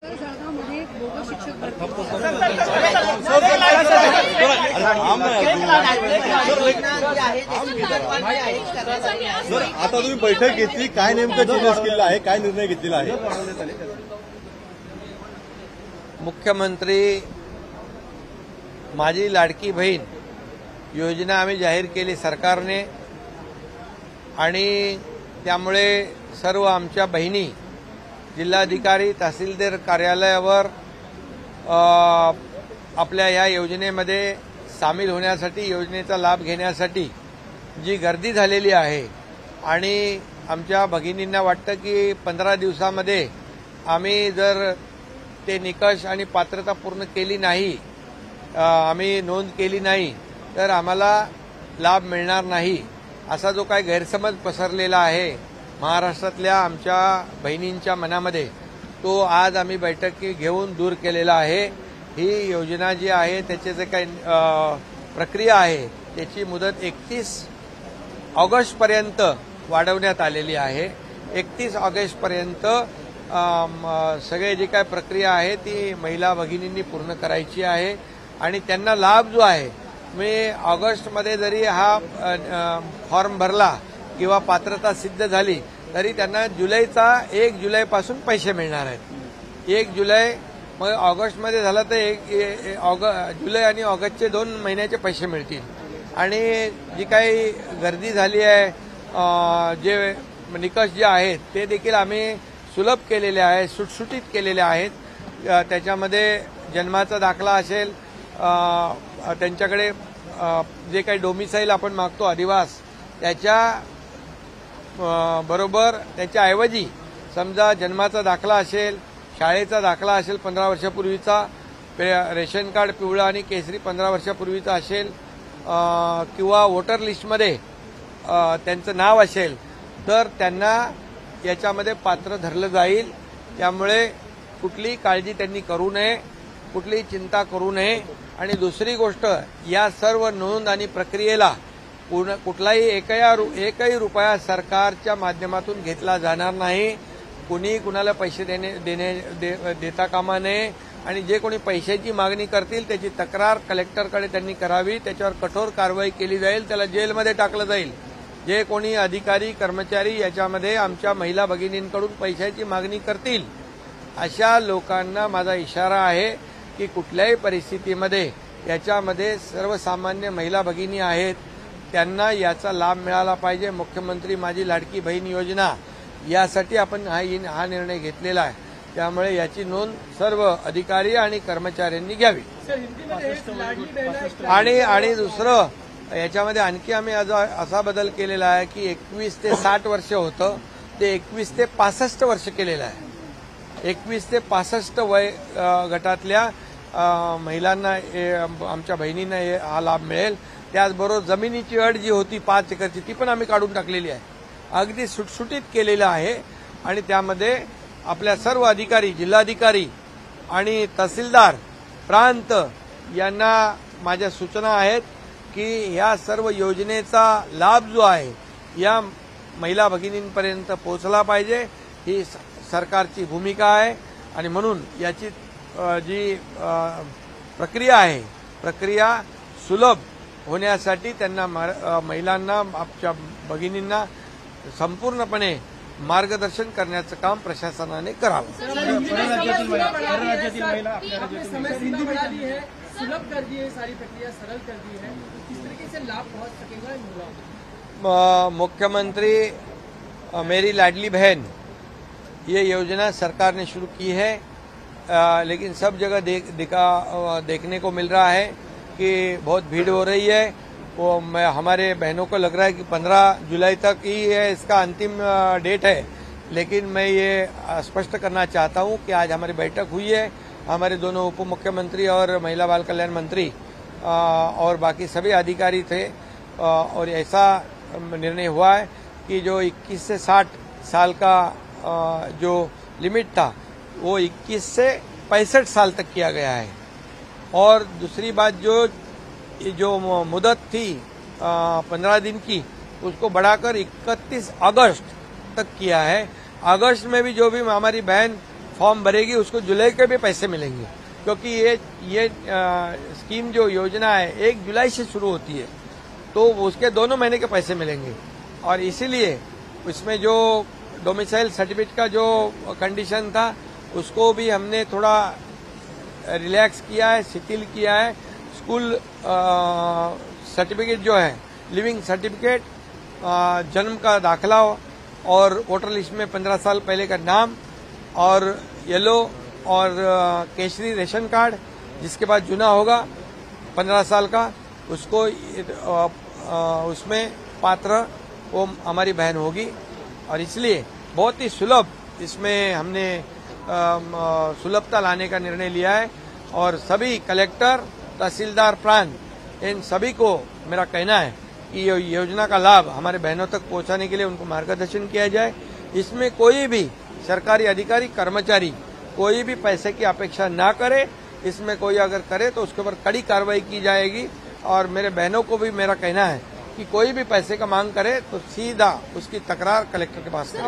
जळगावमध्ये बोगस शिक्षक भरती सर, आता तुम्ही बैठक घेतली, काय नेमकं चेंजेस केलेलं आहे, काय निर्णय घेतलेला आहे? मुख्यमंत्री माझी लाडकी बहीण योजना आम्ही जाहीर केली सरकारने आणि त्यामुळे सर्व आमच्या बहिणी जिल्हाधिकारी तहसीलदार कार्यालयावर आपल्या या योजनेमध्ये सामील होण्यासाठी योजनेचा लाभ घेण्यासाठी जी गर्दी झालेली आहे आणि आमच्या भगिनींना वाटतं की 15 दिवसामध्ये आम्ही जर ते निकष आणि पात्रता पूर्ण केली नाही, आम्ही नोंद केली नाही तर आम्हाला लाभ मिळणार नाही असा जो काही गैरसमज पसरलेला आहे महाराष्ट्रातल्या आमच्या बहिणींच्या मनामध्ये, तो आज आम्ही बैठकी घेऊन दूर केलेला आहे। ही योजना जी आहे त्याचे जे काही प्रक्रिया आहे त्याची मुदत 31 ऑगस्टपर्यंत वाढवण्यात आलेली आहे। 31 ऑगस्टपर्यंत सगळे जी काय प्रक्रिया आहे ती महिला भगिनींनी पूर्ण करायची आहे आणि त्यांना लाभ जो आहे मी ऑगस्टमध्ये जरी हा फॉर्म भरला किंवा पात्रता सिद्ध झाली तरी त्यांना जुलैचा 1 जुलैपासून पैसे मिळणार आहेत। 1 जुलै मग ऑगस्टमध्ये झालं तर जुलै आणि ऑगस्टचे 2 महिन्याचे पैसे मिळतील आणि जी काही गर्दी झाली आहे जे निकष जे आहेत ते देखील आम्ही सुलभ केलेले आहेत, सुटसुटीत केलेले आहेत। त्याच्यामध्ये जन्माचा दाखला असेल, त्यांच्याकडे जे काही डोमिसाईल आपण मागतो अधिवास त्याच्या बरोबर त्याच्याऐवजी समजा जन्माचा दाखला असेल, शाळेचा दाखला असेल 15 वर्षापूर्वीचा, रेशन कार्ड पिवळा आणि केसरी 15 वर्षापूर्वीचा असेल किंवा वोटर लिस्टमध्ये त्यांचं नाव असेल तर त्यांना याच्यामध्ये पात्र धरलं जाईल। त्यामुळे कुठलीही काळजी त्यांनी करू नये, कुठलीही चिंता करू नये। आणि दुसरी गोष्ट, या सर्व नोंद आणि प्रक्रियेला कुठलाही एकही रुपया सरकारच्या माध्यमातून घेतला जाणार नाही। कुणी कुणाला पैसे देता कामा नये आणि जे कोणी पैशाची मागणी करतील त्याची तक्रार कलेक्टरकडे त्यांनी करावी, त्याच्यावर कठोर कारवाई केली जाईल, त्याला जेलमध्ये टाकलं जाईल। जे कोणी अधिकारी कर्मचारी याच्यामध्ये आमच्या महिला भगिनींकडून पैशाची मागणी करतील अशा लोकांना माझा इशारा आहे की कुठल्याही परिस्थितीमध्ये याच्यामध्ये सर्वसामान्य महिला भगिनी आहेत त्यांना याचा लाभ मिळाला पाहिजे। मुख्यमंत्री माझी लाडकी बहीण योजना यासाठी आपण हा निर्णय घेतलेला आहे, त्यामुळे याची नोंद सर्व अधिकारी आणि कर्मचाऱ्यांनी घ्यावी। आणि दुसरं याच्यामध्ये आणखी आम्ही असा बदल केलेला आहे की 21 ते 60 वर्ष होतं ते 21 ते 65 वर्ष केलेलं आहे। 21 ते 65 वय गटातल्या महिलांना आमच्या बहिणींना हा लाभ मिळेल। त्याचबरोबर जमिनीची अट जी होती 5 एकरची ती पण आम्ही काढून टाकलेली आहे, अगदी सुटसुटीत केलेलं आहे। आणि त्यामध्ये आपल्या सर्व अधिकारी, जिल्हाधिकारी आणि तहसीलदार, प्रांत यांना माझ्या सूचना आहेत की या सर्व योजनेचा लाभ जो आहे या महिला भगिनींपर्यंत पोहोचला पाहिजे, ही सरकारची भूमिका आहे। आणि म्हणून याची जी प्रक्रिया आहे प्रक्रिया सुलभ होण्यासाठी त्यांना महिलांना, आमच्या भगिनींना संपूर्णपणे मार्गदर्शन करण्याचं काम प्रशासनाने करावं। सुलभ कर दी है, सारी प्रक्रिया सरल कर दी है, किस तरीके से लाभ पहुंच सकेगा? मुख्यमंत्री मेरी लाडली बहन ये योजना सरकार ने शुरू की है, लेकिन सब जगह देखने को मिल रहा है कि बहुत भीड़ हो रही है। वो हमारे बहनों को लग रहा है कि 15 जुलाई तक ही है इसका अंतिम डेट है, लेकिन मैं ये स्पष्ट करना चाहता हूं कि आज हमारी बैठक हुई है, हमारे दोनों उप मुख्यमंत्री और महिला बाल कल्याण मंत्री और बाकी सभी अधिकारी थे और ऐसा निर्णय हुआ है कि जो 21 से 60 साल का जो लिमिट था वो 21 से 65 साल तक किया गया है। और दूसरी बात, जो मुदत थी 15 दिन की उसको बढ़ाकर 31 अगस्त तक किया है। अगस्त में भी जो भी हमारी बहन फॉर्म भरेगी उसको जुलाई के भी पैसे मिलेंगे, क्योंकि ये स्कीम जो योजना है 1 जुलाई से शुरू होती है, तो उसके दोनों महीने के पैसे मिलेंगे। और इसीलिए उसमें जो डोमिसाइल सर्टिफिकेट का जो कंडीशन था उसको भी हमने थोड़ा रिलैक्स किया है, शिथिल किया है। स्कूल सर्टिफिकेट जो है, लिविंग सर्टिफिकेट, जन्म का दाखिला और वोटर लिस्ट में 15 साल पहले का नाम और येलो और केसरी रेशन कार्ड, जिसके बाद चुना होगा 15 साल का, उसको उसमें पात्र वो हमारी बहन होगी। और इसलिए बहुत ही सुलभ इसमें हमने सुलभता लाने का निर्णय लिया है। और सभी कलेक्टर, तहसीलदार प्रांत, इन सभी को मेरा कहना है कि ये योजना का लाभ हमारे बहनों तक पहुंचाने के लिए उनको मार्गदर्शन किया जाए। इसमें कोई भी सरकारी अधिकारी, कर्मचारी कोई भी पैसे की अपेक्षा ना करे। इसमें कोई अगर करे तो उसके ऊपर कड़ी कार्रवाई की जाएगी। और मेरे बहनों को भी मेरा कहना है कि कोई भी पैसे का मांग करे तो सीधा उसकी तकरार कलेक्टर के पास करें।